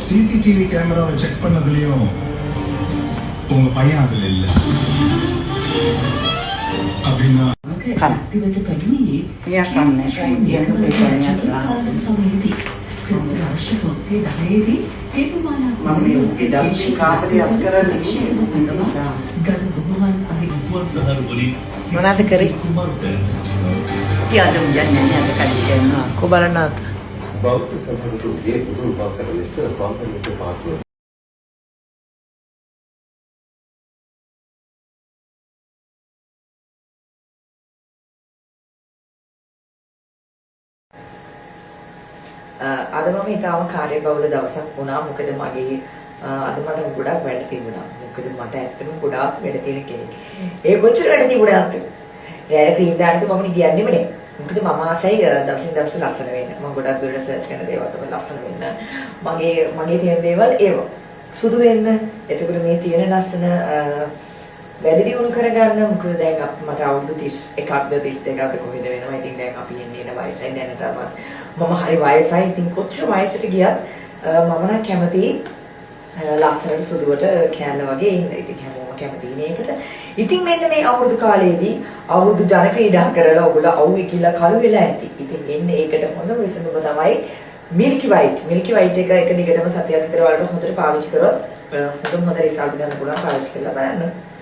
CCTV கேமராவை check பண்ணதுலயும் உங்க பையன் அதுல இல்ல அப்படின்னா මොනවද කරේ? tiada hujannya ada kajian. Aku බලන්න ආත. බෞද්ධ සම්ප්‍රදායේ බුදුන් වහන්සේ ලෙස බෞද්ධ පාත්‍රය අද මම ඊටාම කාර්යබහුල දවසක් වුණා. මොකද මගේ අද මට ගොඩක් වැඩ තිබුණා. මොකද මට ඇත්තටම ගොඩාක් වැඩ තියෙන කෙනෙක්. ඒ කොච්චර වැඩ තිබුණාද? රැයට ක්‍රීම් දාන්නත් මම නිදියන්නේම නෑ. මොකද මම ආසයි දවසින් දවස ලස්සන වෙන්න. මම ගොඩක් දුරට සර්ච් කරන දේවල් තමයි ලස්සන වෙන්න. මගේ තියෙන දේවල් ඒවා. සුදු වෙන්න. එතකොට මේ තියෙන ලස්සන වැඩි දියුණු කරගන්න. මොකද දැන් මට අවුරුදු 31ක්ද 32ක්ද කොහෙද වෙනවා. ඉතින් දැන් අපි එන්නේ ඉන වයසයි දැනටම මම හරි වයසයි. ඉතින් කොච්චර වයසට ගියත් මම නම් කැමතියි ලස්සනට සුදුවට කෑල්ල වගේ ඉන්න. ඉතින් හැමෝම කැමතියි ඒකට. ඉතින් මෙන්න මේ අවුරුදු කාලයේදී අවුරුදු ජන ක්‍රීඩා කරලා ඔයගොල්ලෝ අවුවේ කියලා කළු වෙලා ඇති. ඉතින් එන්නේ ඒකට හොඳම විසඳුම තමයි මිල්කි වයිට්. මිල්කි වයිට් එක දිගටම සතියක් විතර වලට හොඳට පාවිච්චි කරොත් හොඳ රිසල්ට් ගන්න පුළුවන්. පාවිච්චි කරලා බලන්න.